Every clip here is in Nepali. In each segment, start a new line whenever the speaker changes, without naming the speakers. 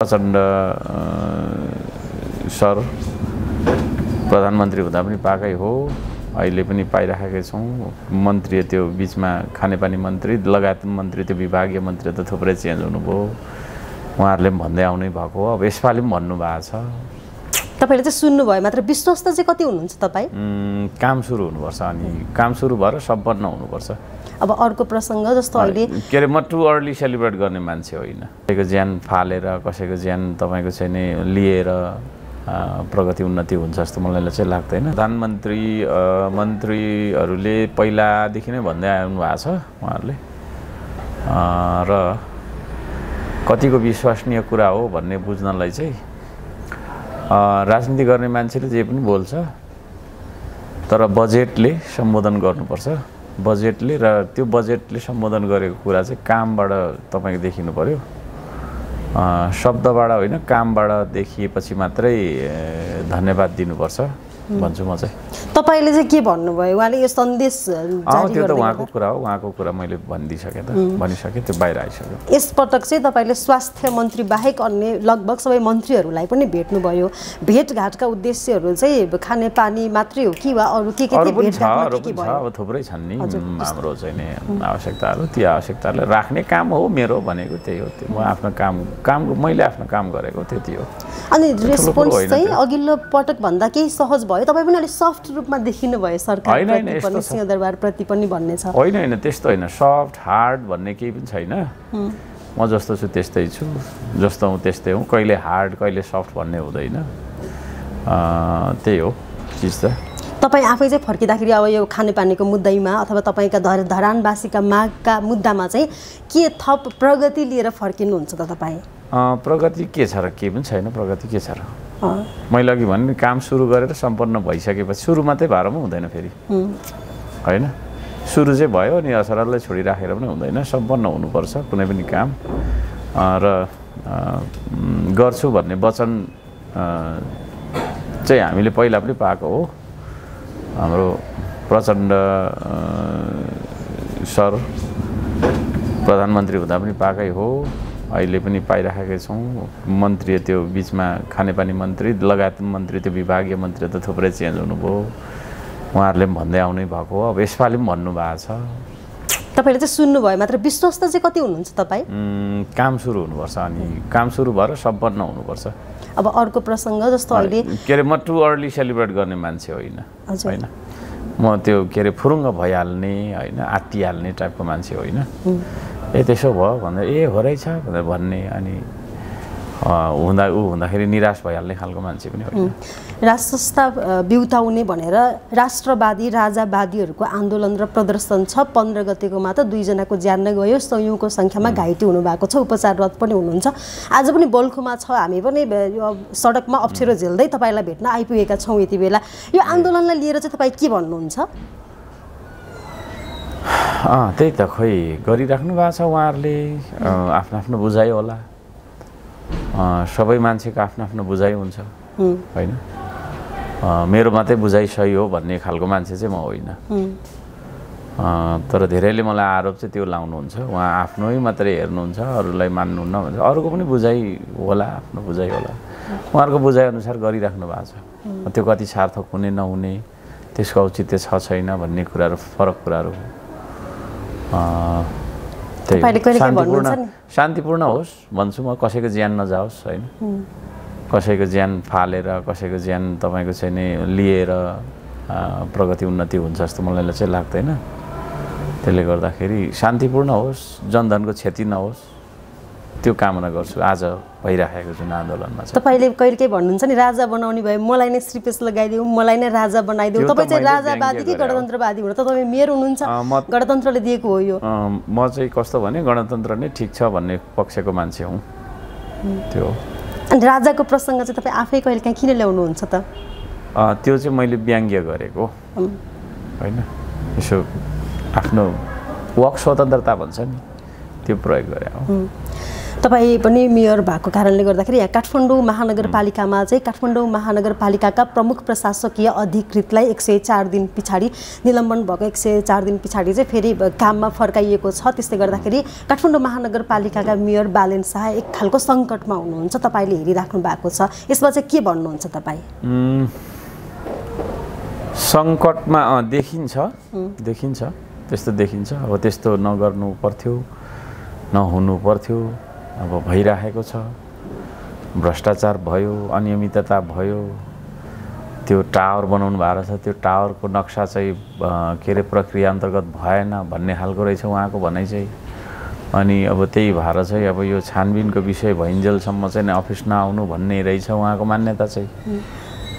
प्रचण्ड सर प्रधानमन्त्री हुँदा पनि पाएकै हो, अहिले पनि पाइराखेकै छौँ। मन्त्री त्यो बिचमा खानेपानी मन्त्री लगायत मन्त्री त्यो विभागीय मन्त्री त थुप्रै चेन्ज हुनुभयो, उहाँहरूले पनि भन्दै आउनै भएको हो। अब यसपालि पनि भन्नुभएको छ।
तपाईले चाहिँ सुन्नुभयो मात्र, विश्वस्त चाहिँ कति हुनुहुन्छ तपाईँ?
काम सुरु हुनुपर्छ, अनि काम सुरु भएर सम्पन्न हुनुपर्छ।
अब अर्को प्रसङ्ग जस्तो अहिले
के अरे, म टु अर्ली सेलिब्रेट गर्ने मान्छे होइन। कसैको ज्यान फालेर कसैको ज्यान तपाईँको चाहिँ नि लिएर प्रगति उन्नति हुन्छ जस्तो मलाई चाहिँ लाग्दैन। प्रधानमन्त्री मन्त्रीहरूले पहिलादेखि नै भन्दै आउनु भएको छ उहाँहरूले, र कतिको विश्वसनीय कुरा हो भन्ने बुझ्नलाई चाहिँ राजनीति गर्ने मान्छेले जे पनि बोल्छ, तर बजेटले सम्बोधन गर्नुपर्छ। बजेटले, र त्यो बजेटले सम्बोधन गरेको कुरा चाहिँ कामबाट तपाईँको देखिनु पर्यो, शब्दबाट होइन, कामबाट देखिएपछि मात्रै धन्यवाद दिनुपर्छ भन्छु म चाहिँ।
तपाईले चाहिँ के भन्नुभयो? उहाँले यो सन्देश जारी
त्यो त उहाँको कुरा हो, उहाँको कुरा मैले भनिदिइसकेँ त, भनिसकेँ, त्यो बाहिर आइसक्यो।
यसपटक चाहिँ तपाईँले स्वास्थ्य मन्त्री बाहेक अन्य लगभग सबै मन्त्रीहरूलाई पनि भेट्नुभयो। भेटघाटका उद्देश्यहरू चाहिँ खानेपानी मात्रै हो कि वा अरू के भेटघाटमा के भयो?
अब थुप्रै छन् नि हाम्रो चाहिँ नि आवश्यकताहरू, ती आवश्यकताहरूलाई राख्ने काम हो मेरो भनेको, त्यही हो। त्यो म आफ्नो काम मैले आफ्नो काम गरेको त्यति हो।
अनि रेस्पोन्स चाहिँ अघिल्लो पटक भन्दा केही सहज भयो? तपाईँ पनि अलिक सफ्ट रूपमा देखिनु भयो सरकारप्रति पनि, सिंहदरबारप्रति पनि भन्ने छ।
होइन त्यस्तो होइन, सफ्ट हार्ड भन्ने केही पनि छैन। म जस्तो छु त्यस्तै छु, जस्तो हुँ त्यस्तै हुँ, कहिले हार्ड कहिले सफ्ट भन्ने हुँदैन। त्यही हो चिज त।
तपाईँ आफै चाहिँ फर्किँदाखेरि अब यो खानेपानीको मुद्दैमा अथवा तपाईँका धरानवासीका मागका मुद्दामा चाहिँ के थप प्रगति लिएर फर्किनुहुन्छ त तपाईँ?
प्रगति के छ र? केही पनि छैन। प्रगति के छ र? मैले अघि भने काम सुरु गरेर सम्पन्न भइसकेपछि, सुरु मात्रै भएर पनि हुँदैन फेरि, होइन? सुरु चाहिँ भयो अनि असरलाई छोडिराखेर पनि हुँदैन, सम्पन्न हुनुपर्छ कुनै पनि काम। र गर्छु भन्ने वचन चाहिँ हामीले पहिला पनि पाएको हो। हाम्रो प्रचण्ड सर प्रधानमन्त्री हुँदा पनि पाएकै हो, अहिले पनि पाइराखेकै छौँ। मन्त्री त्यो बिचमा खानेपानी मन्त्री लगायत मन्त्री त्यो विभागीय मन्त्री त थुप्रै चेन्ज हुनुभयो, उहाँहरूले पनि भन्दै आउनै भएको हो। अब यसपालि पनि भन्नुभएको छ।
तपाईँले चाहिँ सुन्नुभयो मात्र, विश्वस्त चाहिँ कति हुनुहुन्छ तपाईँ?
काम सुरु हुनुपर्छ, अनि काम सुरु भएर सम्पन्न हुनुपर्छ।
अब अर्को प्रसङ्ग जस्तो अहिले
के अरे, म टु अर्ली सेलिब्रेट गर्ने मान्छे होइन। होइन, म त्यो के अरे फुरुङ्ग भइहाल्ने होइन, आत्तिहाल्ने टाइपको मान्छे होइन। त्यसो भयो भन्दा हो रहेछ भनेर भन्ने, अनि हुँदाखेरि निराश भइहाल्ने खालको मान्छे पनि होइन।
राष्ट्रसत्ता बिउताउने भनेर राष्ट्रवादी राजावादीहरूको आन्दोलन र प्रदर्शन छ। 15 गतेको मात्र 2 जनाको ज्यान गयो, सयौँको सङ्ख्यामा घाइते हुनुभएको छ, उपचाररत पनि हुनुहुन्छ। आज पनि बल्खुमा छ, हामी पनि सडकमा अप्ठ्यारो झेल्दै तपाईँलाई भेट्न आइपुगेका छौँ। यति बेला यो आन्दोलनलाई लिएर चाहिँ तपाईँ के भन्नुहुन्छ?
त्यही त, खोइ गरिराख्नु भएको छ उहाँहरूले, आफ्नो आफ्नो बुझाइ होला। सबै मान्छेको आफ्नो आफ्नो बुझाइ हुन्छ, होइन? मेरो मात्रै बुझाइ सही हो भन्ने खालको मान्छे चाहिँ म होइन। तर धेरैले मलाई आरोप चाहिँ त्यो लाउनुहुन्छ, उहाँ आफ्नै मात्रै हेर्नुहुन्छ, अरूलाई मान्नुहुन्न भन्छ। अरूको पनि बुझाइ होला, आफ्नो बुझाइ होला, उहाँहरूको बुझाइअनुसार गरिराख्नु भएको छ। त्यो कति सार्थक हुने नहुने, त्यसको औचित्य छ छैन भन्ने कुराहरू फरक कुराहरू हो। शान्तिपूर्ण होस् भन्छु म, कसैको ज्यान नजाओस्, होइन? कसैको ज्यान फालेर कसैको ज्यान तपाईँको चाहिँ नि लिएर प्रगति उन्नति हुन्छ जस्तो मलाई चाहिँ लाग्दैन। त्यसले गर्दाखेरि शान्तिपूर्ण होस्, जनधनको क्षति नहोस्, त्यो कामना गर्छु आज भइराखेको जुन आन्दोलनमा छ।
तपाईँले कहिले केही भन्नुहुन्छ नि, राजा बनाउने भए मलाई नै श्रीपेश लगाइदेऊ, मलाई नै राजा बनाइदेऊ। तपाईँ चाहिँ राजावादी कि गणतन्त्रवादी हुनुहुन्छ? तपाईँ मेयर हुनुहुन्छ, गणतन्त्रले दिएको हो यो।
म चाहिँ कस्तो भने गणतन्त्र नै ठिक छ भन्ने पक्षको मान्छे हुँ, त्यो।
अनि राजाको प्रसङ्ग चाहिँ तपाईँ आफै कहिले काहीँ किन ल्याउनुहुन्छ त?
त्यो चाहिँ मैले व्यङ्ग्य गरेको होइन, यसो आफ्नो वाक स्वतन्त्रता भन्छ नि, त्यो प्रयोग गरे हो।
तपाईँ पनि मेयर भएको कारणले गर्दाखेरि यहाँ काठमाडौँ महानगरपालिकामा चाहिँ काठमाडौँ महानगरपालिकाका प्रमुख प्रशासकीय अधिकृतलाई 104 दिन पछाडि निलम्बन भएको 104 दिन पछाडि चाहिँ फेरि काममा फर्काइएको छ। त्यसले गर्दाखेरि काठमाडौँ महानगरपालिकाका मेयर बालेन शाह एक खालको सङ्कटमा हुनुहुन्छ, तपाईँले हेरिराख्नु भएको छ। यसमा चाहिँ के भन्नुहुन्छ तपाईँ?
सङ्कटमा देखिन्छ त्यस्तो देखिन्छ। अब त्यस्तो नगर्नु पर्थ्यो, नहुनु पर्थ्यो, अब भइरहेको छ। भ्रष्टाचार भयो, अनियमितता भयो। त्यो टावर बनाउनु भएको छ, त्यो टावरको नक्सा चाहिँ के अरे प्रक्रिया अन्तर्गत भएन भन्ने खालको रहेछ उहाँको भनाइ चाहिँ। अनि अब त्यही भएर चाहिँ अब यो छानबिनको विषय भइन्जेलसम्म चाहिँ अफिस नआउनु भन्ने रहेछ उहाँको मान्यता चाहिँ।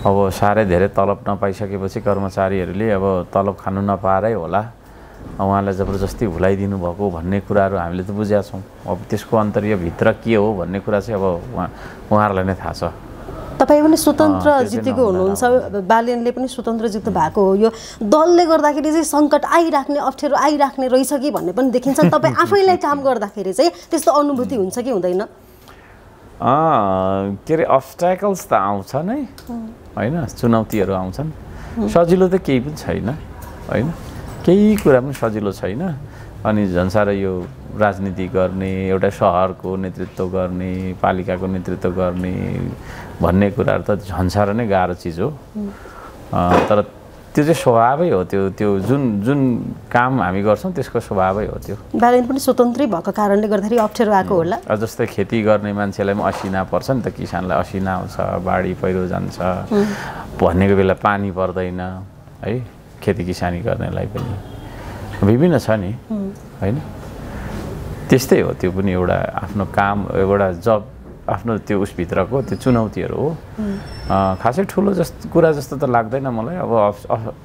अब साह्रै धेरै तलब नपाइसकेपछि कर्मचारीहरूले अब तलब खानु नपाएरै होला उहाँलाई जबरजस्ती भुलाइदिनु भएको भन्ने कुराहरू हामीले त बुझेका छौँ। अब त्यसको अन्तर्य भित्र के हो भन्ने कुरा चाहिँ अब उहाँहरूलाई नै थाहा छ।
तपाईँ पनि स्वतन्त्र जितेको हुनुहुन्छ, बालेनले पनि स्वतन्त्र जित्नु भएको हो। यो दलले गर्दाखेरि चाहिँ सङ्कट आइराख्ने, अप्ठ्यारो आइराख्ने रहेछ कि भन्ने पनि देखिन्छ। तपाईँ आफैलाई काम गर्दाखेरि चाहिँ त्यस्तो अनुभूति हुन्छ कि हुँदैन?
के अरे अब्स्ट्याकल्स त आउँछ नै होइन, चुनौतीहरू आउँछन्। सजिलो त केही पनि छैन होइन, केही कुरा पनि सजिलो छैन। अनि झन् साह्रो यो राजनीति गर्ने, एउटा सहरको नेतृत्व गर्ने, पालिकाको नेतृत्व गर्ने भन्ने कुराहरू त झन् साह्रो नै गाह्रो चिज हो। तर त्यो चाहिँ स्वभावै हो, त्यो जुन काम हामी गर्छौँ त्यसको स्वभावै हो त्यो।
बालेन पनि स्वतन्त्रै भएको कारणले गर्दाखेरि अप्ठ्यारो आएको होला।
जस्तै खेती गर्ने मान्छेलाई पनि असिना पर्छ नि त, किसानलाई असिना आउँछ, बाढी पहिरो जान्छ, भनेको बेला पानी पर्दैन है, खेती किसानी गर्नेलाई पनि विभिन्न छ नि होइन। त्यस्तै हो, त्यो पनि एउटा आफ्नो काम, एउटा जब, आफ्नो त्यो उसभित्रको त्यो चुनौतीहरू हो। खासै ठुलो कुरा जस्तो त लाग्दैन मलाई। अब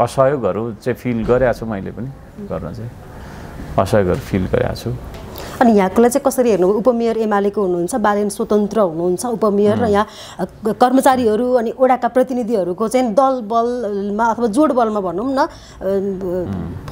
असहयोगहरू चाहिँ फिल गरेको छु मैले पनि, गर्न चाहिँ असहयोगहरू फिल गरेको छु।
अनि यहाँकोलाई चाहिँ कसरी हेर्नु? उपमेयर एमालेको हुनुहुन्छ, बालेन स्वतन्त्र हुनुहुन्छ, उपमेयर र यहाँ कर्मचारीहरू अनि ओडाका प्रतिनिधिहरूको चाहिँ दल बलमा अथवा जोड बलमा भनौँ न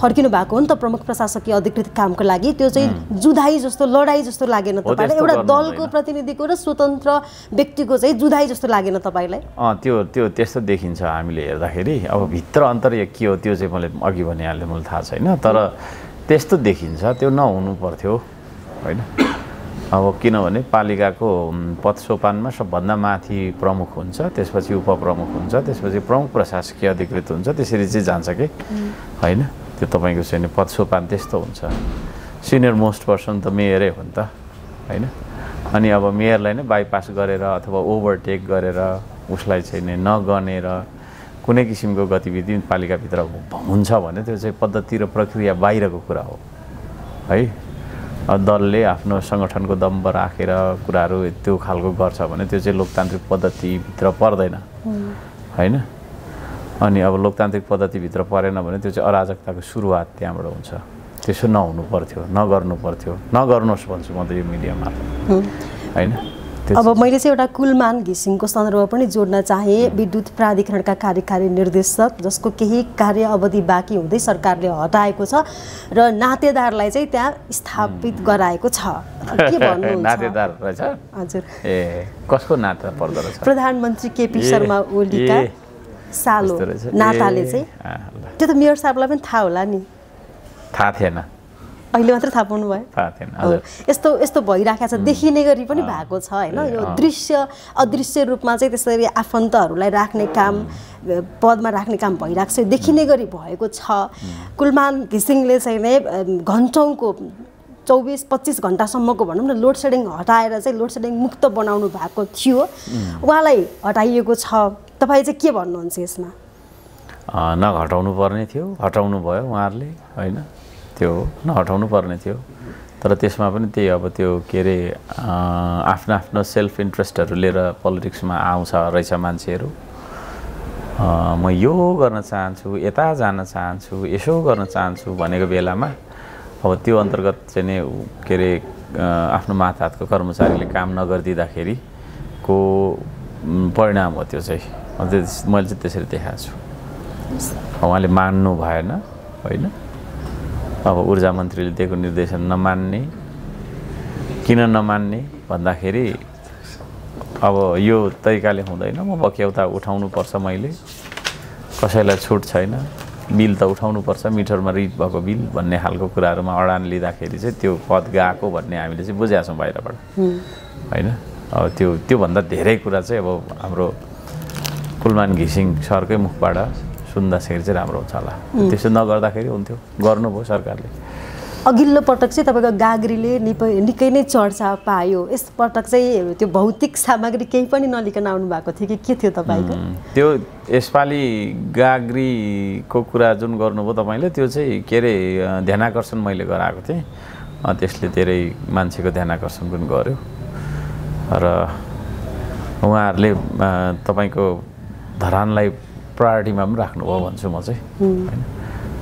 फर्किनु भएको हो नि त प्रमुख प्रशासकीय अधिकृत कामको लागि। त्यो चाहिँ जुधाइ जस्तो, लडाइँ जस्तो लागेन तपाईँलाई? एउटा दलको प्रतिनिधिको र स्वतन्त्र व्यक्तिको चाहिँ जुधाइ जस्तो लागेन तपाईँलाई?
त्यो त्यस्तो देखिन्छ हामीले हेर्दाखेरि। अब भित्र अन्तर्य के हो त्यो चाहिँ मैले अघि भनिहालेँ, मलाई थाहा छैन। तर त्यस्तो देखिन्छ, त्यो नहुनु पर्थ्यो होइन। अब किनभने पालिकाको पद सोपानमा सबभन्दा माथि प्रमुख हुन्छ, त्यसपछि उपप्रमुख हुन्छ, त्यसपछि प्रमुख प्रशासकीय अधिकृत हुन्छ, त्यसरी चाहिँ जान्छ कि होइन। त्यो तपाईँको चाहिँ पद सोपान त्यस्तो हुन्छ। सिनियर मोस्ट पर्सन त मेयरै हो नि त होइन। अनि अब मेयरलाई नै बाइपास गरेर अथवा ओभरटेक गरेर उसलाई चाहिँ नगनेर कुनै किसिमको गतिविधि पालिकाभित्र हुन्छ भने त्यो चाहिँ पद्धति र प्रक्रिया बाहिरको कुरा हो है। दलले आफ्नो सङ्गठनको दम्ब राखेर कुराहरू त्यो खालको गर्छ भने त्यो चाहिँ लोकतान्त्रिक पद्धतिभित्र पर्दैन होइन। अनि अब लोकतान्त्रिक पद्धतिभित्र परेन भने त्यो चाहिँ अराजकताको सुरुवात त्यहाँबाट हुन्छ। त्यसो नहुनु पर्थ्यो, नगर्नु पर्थ्यो, नगर्नुहोस् भन्छु म त यो मिडियामा होइन।
अब मैले चाहिँ एउटा कुलमान घिसिङको सन्दर्भ पनि जोड्न चाहेँ। विद्युत प्राधिकरणका कार्यकारी निर्देशक जसको केही कार्य अवधि बाँकी हुँदै सरकारले हटाएको छ र नातेदारलाई चाहिँ त्यहाँ स्थापित गराएको छ। के भन्नुहुन्छ?
नातेदार रहेछ?
हजुर।
ए कसको नाता पर्दो रहेछ?
प्रधानमन्त्री केपी शर्मा ओलीका सालो नाताले चाहिँ। त्यो त मेयर साहबलाई पनि थाहा होला नि?
थाहा थिएन,
अहिले मात्र थाहा पाउनु भयो?
थाहा थिएन।
यस्तो भइरहेको छ, देखिने गरी पनि भएको छ होइन। यो अदृश्य रूपमा चाहिँ त्यसरी आफन्तहरूलाई राख्ने काम, पदमा राख्ने काम भइरहेको छ, देखिने गरी भएको छ। कुलमान घिसिङले चाहिँ नै घन्टौँको 24-25 घन्टासम्मको भनौँ न लोड सेडिङ हटाएर चाहिँ लोड सेडिङ मुक्त बनाउनु भएको थियो, उहाँलाई हटाइएको छ। तपाईँ चाहिँ के भन्नुहुन्छ यसमा?
नघटाउनु पर्ने थियो, हटाउनु भयो उहाँहरूले होइन। त्यो नहटाउनु पर्ने थियो। तर त्यसमा पनि त्यही अब त्यो के अरे आफ्नो आफ्नो सेल्फ इन्ट्रेस्टहरू लिएर पोलिटिक्समा आउँछ रहेछ मान्छेहरू। म यो गर्न चाहन्छु, यता जान चाहन्छु, यसो गर्न चाहन्छु भनेको बेलामा अब त्यो अन्तर्गत चाहिँ नि के अरे आफ्नो माथहातको कर्मचारीले काम नगरिदिँदाखेरिको परिणाम हो त्यो चाहिँ। मैले चाहिँ त्यसरी देखाएको छु। उहाँले मान्नु भएन होइन। अब ऊर्जा मन्त्रीले दिएको निर्देशन नमान्ने, किन नमान्ने भन्दाखेरि अब यो तरिकाले हुँदैन, म बक्यौता उठाउनुपर्छ, मैले कसैलाई छुट छैन, बिल त उठाउनुपर्छ, मिटरमा रिड भएको बिल भन्ने खालको कुराहरूमा अडान लिँदाखेरि चाहिँ त्यो पद गएको भन्ने हामीले चाहिँ बुझेका छौँ बाहिरबाट होइन। अब त्योभन्दा धेरै कुरा चाहिँ अब हाम्रो कुलमान घिसिङ सरकै मुखबाट सुन्दाखेरि चाहिँ राम्रो हुन्छ होला। त्यसो नगर्दाखेरि हुन्थ्यो, गर्नुभयो सरकारले।
अघिल्लो पटक चाहिँ तपाईँको गाग्रीले निकै नै चर्चा पायो, यस पटक चाहिँ त्यो भौतिक सामग्री केही पनि नलिकन आउनु भएको थियो कि के थियो तपाईँको?
त्यो यसपालि गाग्रीको कुरा जुन गर्नुभयो तपाईँले, त्यो चाहिँ के अरे ध्यानाकर्षण मैले गराएको थिएँ, त्यसले धेरै मान्छेको ध्यानाकर्षण पनि गर्यो र उहाँहरूले तपाईँको धरानलाई प्रायोरिटीमा पनि राख्नुभयो भन्छु म चाहिँ होइन।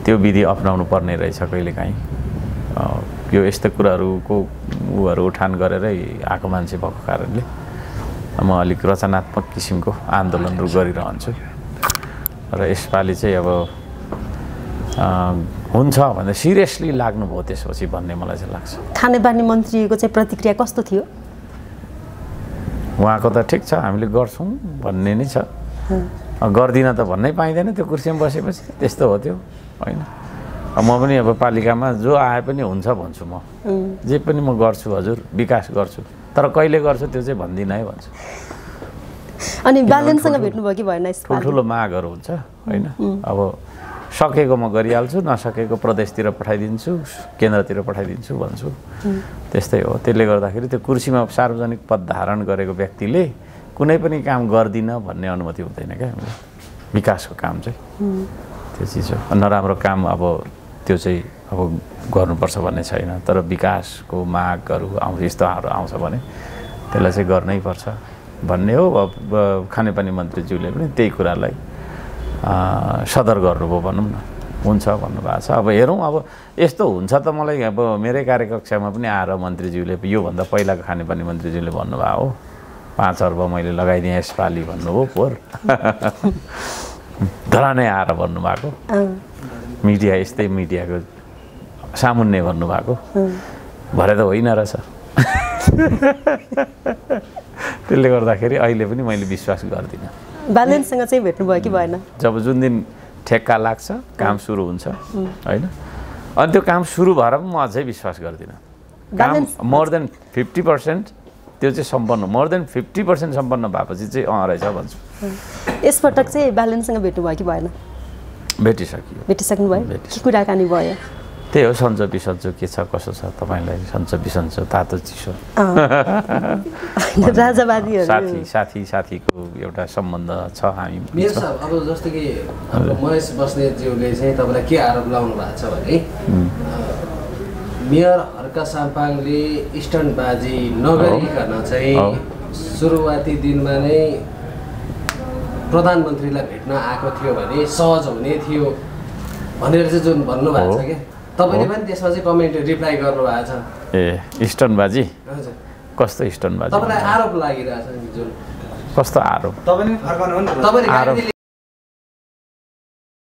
त्यो विधि अपनाउनु पर्ने रहेछ कहिलेकाहीँ। यो यस्तो कुराहरूको उहरू उठान गरेरै आएको मान्छे भएको कारणले म अलिक रचनात्मक किसिमको आन्दोलनहरू गरिरहन्छु र यसपालि चाहिँ अब हुन्छ भनेर सिरियसली लाग्नुभयो त्यसपछि भन्ने मलाई चाहिँ लाग्छ।
खानेपानी मन्त्रीको चाहिँ प्रतिक्रिया कस्तो थियो?
उहाँको त ठिक छ, हामीले गर्छौँ भन्ने नै छ, गर्दिनँ त भन्नै पाइँदैन त्यो कुर्सीमा बसेपछि, त्यस्तो हो त्यो होइन। म पनि अब पालिकामा जो आए पनि हुन्छ भन्छु, म जे पनि म गर्छु हजुर, विकास गर्छु, तर कहिले गर्छु त्यो चाहिँ भन्दिनँ है भन्छु।
अनि बालेनसँग भेट्नुभयो कि भएन?
ठुल्ठुलो मागहरू हुन्छ होइन, अब सकेको म गरिहाल्छु, नसकेको प्रदेशतिर पठाइदिन्छु, केन्द्रतिर पठाइदिन्छु भन्छु, त्यस्तै हो। त्यसले गर्दाखेरि त्यो कुर्सीमा सार्वजनिक पद धारण गरेको व्यक्तिले कुनै पनि काम गर्दिनँ भन्ने अनुमति हुँदैन क्या हामीलाई। विकासको काम चाहिँ त्यो चिज हो, नराम्रो काम अब त्यो चाहिँ अब गर्नुपर्छ भन्ने छैन, तर विकासको मागहरू आउँछ, यस्तोहरू आउँछ भने त्यसलाई चाहिँ गर्नै पर्छ भन्ने हो। अब खानेपानी मन्त्रीज्यूले पनि त्यही कुरालाई सदर गर्नुभयो भनौँ न, हुन्छ भन्नुभएको छ। अब हेरौँ, अब यस्तो हुन्छ त मलाई अब मेरै कार्यकक्षामा पनि आएर मन्त्रीज्यूले योभन्दा पहिलाको खानेपानी मन्त्रीज्यूले भन्नुभयो हो 5 अर्ब मैले लगाइदिएँ यसपालि भन्नुभयो पोहोर धरानै आएर भन्नुभएको, मिडिया यस्तै मिडियाको सामुन्ने भन्नुभएको, भरे त होइन रहेछ। त्यसले गर्दाखेरि अहिले पनि मैले विश्वास गर्दिनँ।
बालेनसँग चाहिँ भेट्नुभयो कि भएन?
जब जुन दिन ठेक्का लाग्छ, काम सुरु हुन्छ होइन, अनि त्यो काम सुरु भएर पनि म अझै विश्वास गर्दिनँ। काम मोर देन 50% त्यो चाहिँ सम्पन्न, मोर देन 50% सम्पन्न भएपछि चाहिँ रहेछ भन्छु।
यसपटक चाहिँ बालेनसँग भेट्नुभयो कि भएन?
भेटिसक्यो।
भेटिसक्नु भयो? के कुराकानी भयो?
त्यही हो, सन्चो बिसन्चो के छ कसो छ, तपाईँलाई सन्चो बिसन्चो तातो चिसो
राजावादीहरू
साथीको एउटा सम्बन्ध छ हामी।
मेयर साहब, अब जस्तो कि महेश बस्नेतज्यूले चाहिँ तपाईँलाई के आरोप लगाउनु भएको छ भने मेयर हर्का साम्पाङले स्टन्टबाजी नगरिकन चाहिँ सुरुवाती दिनमा नै प्रधानमन्त्रीलाई भेट्न आएको थियो भने सहज हुने थियो भनेर चाहिँ जुन भन्नुभएको छ क्या, तपाईँले पनि त्यसमा चाहिँ कमेन्ट रिप्लाई गर्नुभएको छ।
ए स्टन्टबाजी?
हजुर,
कस्तो स्टन्टबाजी?
तपाईँलाई आरोप लागिरहेछ जुन?
कस्तो आरोप?
तपाईँले फर्काउनु हो नि, तपाईँले